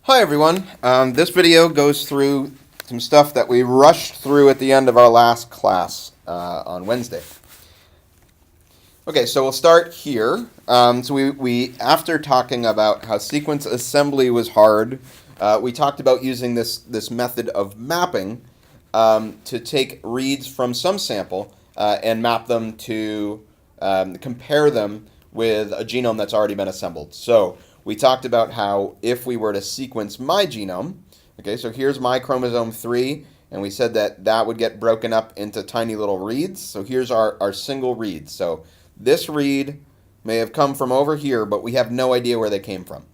Hi everyone. This video goes through some stuff that we rushed through at the end of our last class on Wednesday. Okay, so we'll start here. So we after talking about how sequence assembly was hard, we talked about using this method of mapping to take reads from some sample and map them to compare them with a genome that's already been assembled. So we talked about how if we were to sequence my genome, okay, so here's my chromosome 3, and we said that that would get broken up into tiny little reads. So here's our single read. So this read may have come from over here, but we have no idea where they came from.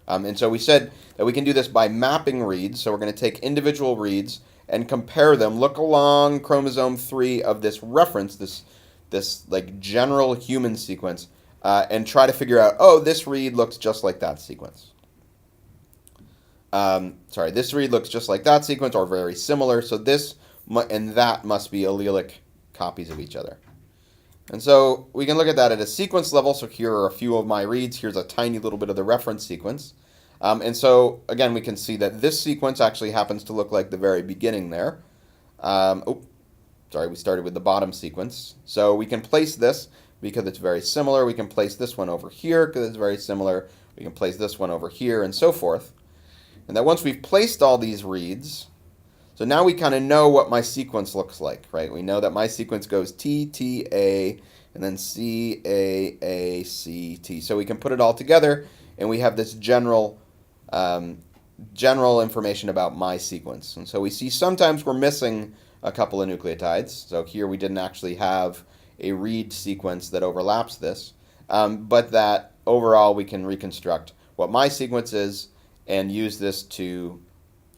And so we said that we can do this by mapping reads. So we're going to take individual reads and compare them, look along chromosome 3 of this reference, this like general human sequence, and try to figure out, oh, this read looks just like that sequence. This read looks just like that sequence or very similar, so this and that must be allelic copies of each other. And so we can look at that at a sequence level. So here are a few of my reads. Here's a tiny little bit of the reference sequence. And so, again, we can see that this sequence actually happens to look like the very beginning there. We started with the bottom sequence. So we can place this because it's very similar. We can place this one over here because it's very similar. We can place this one over here and so forth. And that once we've placed all these reads, so now we kind of know what my sequence looks like, right? We know that my sequence goes T, T, A, and then C, A, C, T. So we can put it all together, and we have this general information about my sequence. And so we see sometimes we're missing a couple of nucleotides. So here we didn't actually have a read sequence that overlaps this, but that overall we can reconstruct what my sequence is and use this to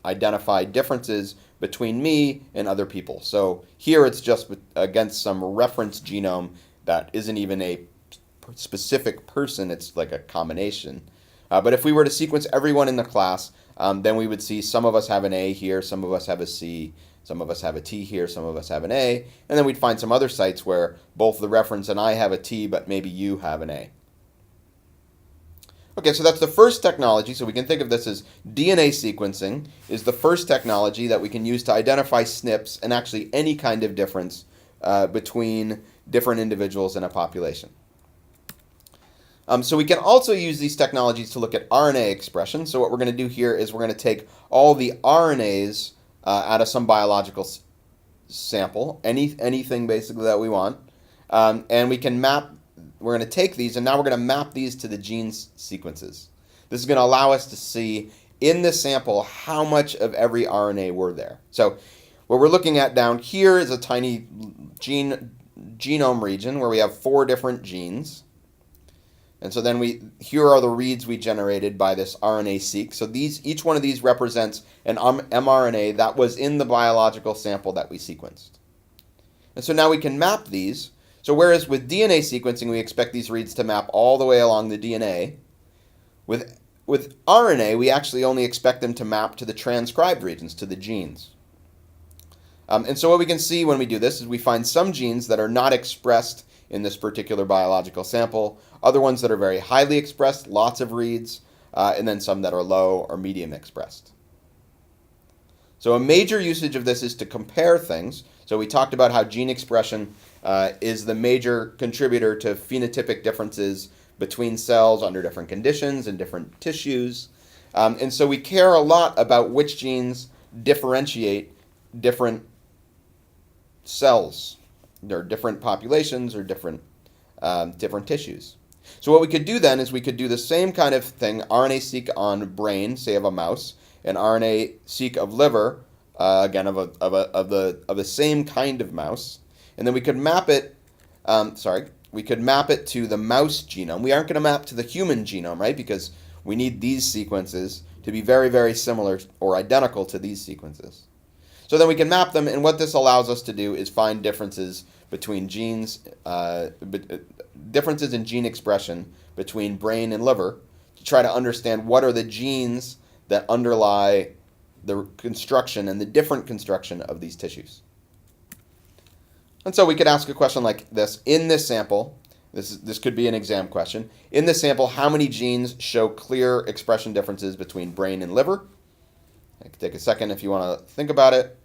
identify differences between me and other people. So here it's just against some reference genome that isn't even a specific person, it's like a combination. But if we were to sequence everyone in the class, then we would see some of us have an A here, some of us have a C, some of us have a T here, some of us have an A, and then we'd find some other sites where both the reference and I have a T, but maybe you have an A. Okay, so that's the first technology. So we can think of this as DNA sequencing is the first technology that we can use to identify SNPs and actually any kind of difference between different individuals in a population. So we can also use these technologies to look at RNA expression. So what we're going to do here is we're going to take all the RNAs out of some biological sample, anything basically that we want, and we can map. We're going to take these, and now we're going to map these to the gene sequences. This is going to allow us to see in this sample how much of every RNA were there. So what we're looking at down here is a tiny genome region where we have 4 different genes. And so then here are the reads we generated by this RNA-seq. So each one of these represents an mRNA that was in the biological sample that we sequenced. And so now we can map these. So whereas with DNA sequencing, we expect these reads to map all the way along the DNA, with RNA, we actually only expect them to map to the transcribed regions, to the genes. And so what we can see when we do this is we find some genes that are not expressed in this particular biological sample, other ones that are very highly expressed, lots of reads, and then some that are low or medium expressed. So a major usage of this is to compare things. So we talked about how gene expression is the major contributor to phenotypic differences between cells under different conditions and different tissues. And so we care a lot about which genes differentiate different cells, or different populations, or different tissues. So what we could do then is we could do the same kind of thing, RNA-seq on brain, say of a mouse, and RNA-seq of liver, again of the same kind of mouse, and then we could map it. We could map it to the mouse genome. We aren't going to map to the human genome, right? Because we need these sequences to be very, very similar or identical to these sequences. So then we can map them, and what this allows us to do is find differences between genes, differences in gene expression between brain and liver, to try to understand what are the genes that underlie the construction and the different construction of these tissues. And so we could ask a question like this. In this sample, This could be an exam question. In this sample, how many genes show clear expression differences between brain and liver? I can take a second if you want to think about it.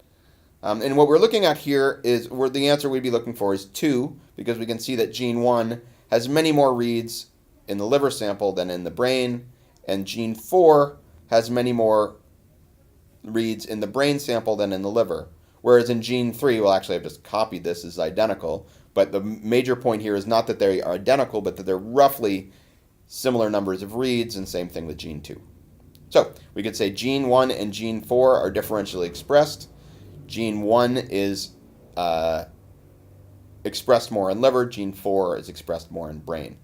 And what we're looking at here is where the answer we'd be looking for is 2, because we can see that gene 1 has many more reads in the liver sample than in the brain, and gene 4 has many more reads in the brain sample than in the liver. Whereas in gene 3, well, actually I've just copied this as identical, but the major point here is not that they are identical, but that they're roughly similar numbers of reads, and same thing with gene 2. So we could say gene 1 and gene 4 are differentially expressed. Gene 1 is expressed more in liver. Gene 4 is expressed more in brain.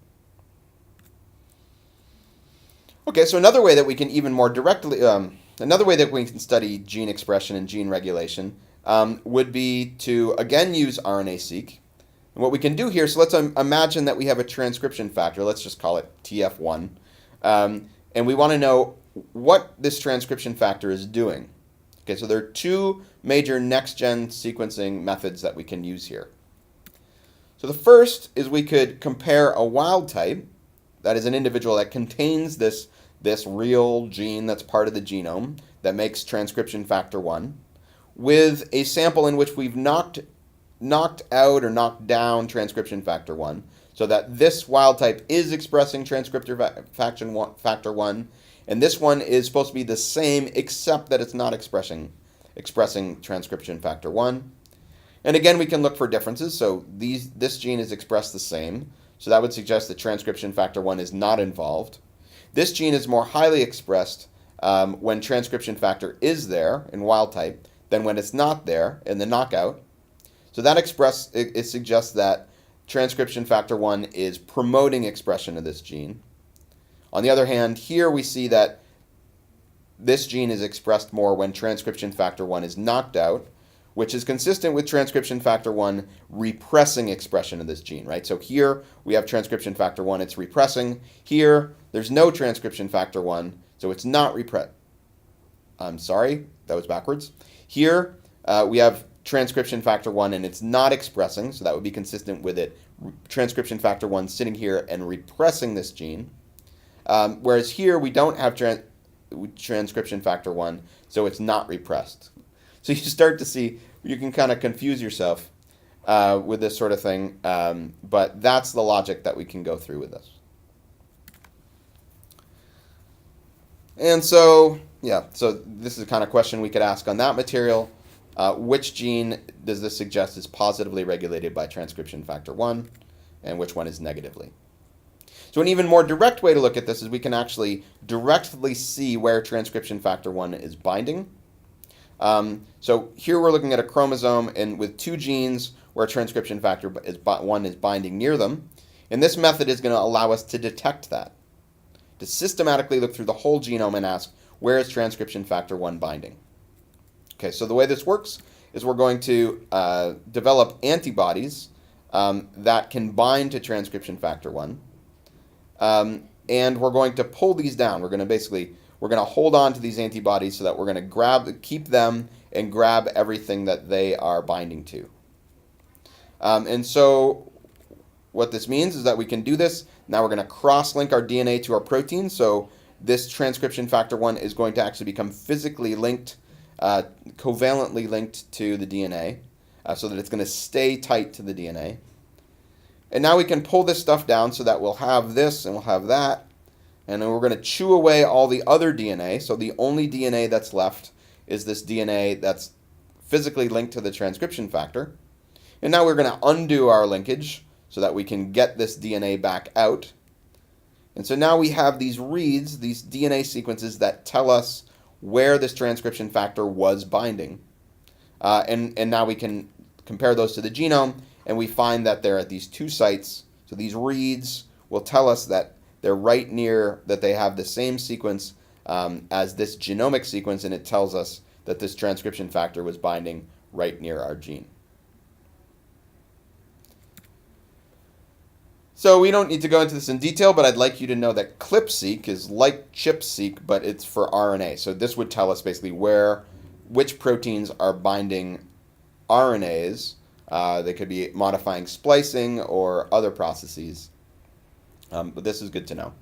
Okay, so another way that we can even more directly, another way that we can study gene expression and gene regulation would be to, again, use RNA-seq. And what we can do here, so let's imagine that we have a transcription factor. Let's just call it TF1. And we want to know what this transcription factor is doing. Okay, so there are 2 major next-gen sequencing methods that we can use here. So the first is we could compare a wild type, that is an individual that contains this real gene that's part of the genome that makes transcription factor 1, with a sample in which we've knocked out or knocked down transcription factor 1, so that this wild type is expressing transcription factor 1, and this one is supposed to be the same except that it's not expressing transcription factor 1. And again, we can look for differences. So this gene is expressed the same, so that would suggest that transcription factor 1 is not involved. This gene is more highly expressed when transcription factor is there in wild type than when it's not there in the knockout. So that it suggests that transcription factor 1 is promoting expression of this gene. On the other hand, here we see that this gene is expressed more when transcription factor 1 is knocked out, which is consistent with transcription factor 1 repressing expression of this gene, right? So here we have transcription factor 1, it's repressing. Here, there's no transcription factor 1, so it's not I'm sorry, that was backwards. Here, we have transcription factor 1 and it's not expressing, so that would be consistent with it. Transcription factor 1 sitting here and repressing this gene. Whereas here we don't have transcription factor 1, so it's not repressed. So you start to see, you can kind of confuse yourself with this sort of thing, but that's the logic that we can go through with this. And so, yeah, so this is the kind of question we could ask on that material. Which gene does this suggest is positively regulated by transcription factor 1, and which one is negatively? So an even more direct way to look at this is we can actually directly see where transcription factor 1 is binding. So here we're looking at a chromosome and with 2 genes where transcription factor 1 is binding near them. And this method is going to allow us to detect that, to systematically look through the whole genome and ask, where is transcription factor 1 binding? Okay, so the way this works is we're going to develop antibodies that can bind to transcription factor 1. And we're going to pull these down. We're going to hold on to these antibodies so that we're going to keep them and grab everything that they are binding to. And so what this means is that we can do this. Now we're going to cross-link our DNA to our protein. So this transcription factor 1 is going to actually become physically linked, covalently linked to the DNA, so that it's going to stay tight to the DNA. And now we can pull this stuff down so that we'll have this and we'll have that. And then we're going to chew away all the other DNA. So the only DNA that's left is this DNA that's physically linked to the transcription factor. And now we're going to undo our linkage so that we can get this DNA back out. And so now we have these reads, these DNA sequences that tell us where this transcription factor was binding. And now we can compare those to the genome, and we find that they're at these 2 sites. So these reads will tell us that they're right near, that they have the same sequence as this genomic sequence, and it tells us that this transcription factor was binding right near our gene. So we don't need to go into this in detail, but I'd like you to know that ClipSeq is like ChIP-seq, but it's for RNA. So this would tell us basically which proteins are binding RNAs. They could be modifying splicing or other processes. But this is good to know.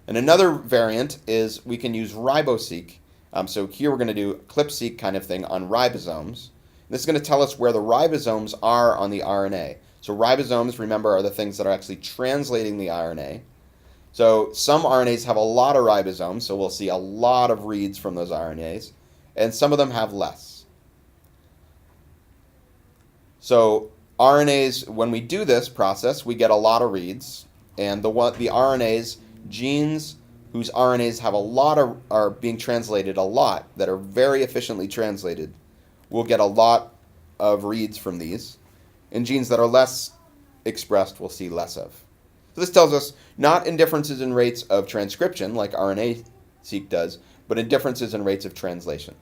And another variant is we can use RiboSeq. So here we're going to do a ClipSeq kind of thing on ribosomes. This is going to tell us where the ribosomes are on the RNA. So ribosomes, remember, are the things that are actually translating the RNA. So some RNAs have a lot of ribosomes, so we'll see a lot of reads from those RNAs, and some of them have less. So RNAs, when we do this process, we get a lot of reads, and the RNAs, genes whose RNAs have a lot of, are being translated a lot, that are very efficiently translated, we'll get a lot of reads from these, and genes that are less expressed we'll see less of. So this tells us not in differences in rates of transcription, like RNA-seq does, but in differences in rates of translation.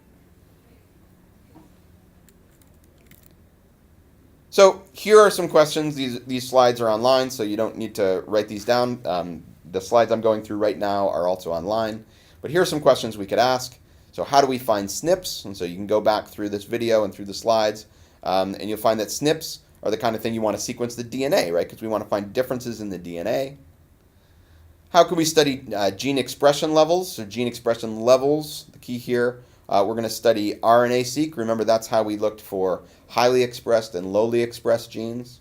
So here are some questions. These slides are online, so you don't need to write these down. The slides I'm going through right now are also online. But here are some questions we could ask. So how do we find SNPs? And so you can go back through this video and through the slides, and you'll find that SNPs are the kind of thing you want to sequence the DNA, right? Because we want to find differences in the DNA. How can we study gene expression levels? So gene expression levels, the key here. We're going to study RNA-seq. Remember, that's how we looked for highly expressed and lowly expressed genes.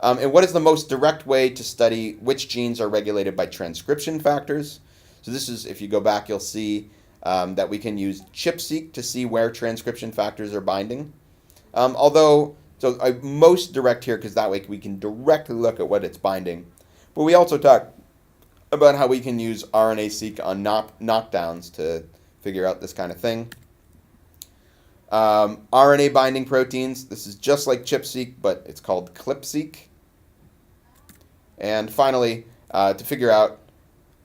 And what is the most direct way to study which genes are regulated by transcription factors? So this is, if you go back, you'll see that we can use ChIP-seq to see where transcription factors are binding. So most direct here, because that way we can directly look at what it's binding. But we also talk about how we can use RNA-seq on knockdowns to figure out this kind of thing. RNA binding proteins, this is just like ChIP-seq, but it's called ClipSeq. And finally, to figure out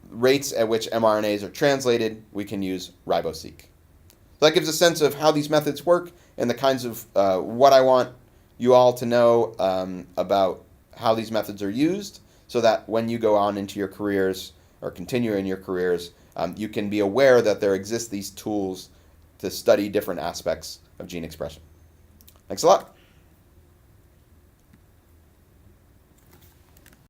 rates at which mRNAs are translated, we can use RiboSeq. So that gives a sense of how these methods work and the kinds of what I want you all to know about how these methods are used, so that when you go on into your careers or continue in your careers, you can be aware that there exist these tools to study different aspects of gene expression. Thanks a lot.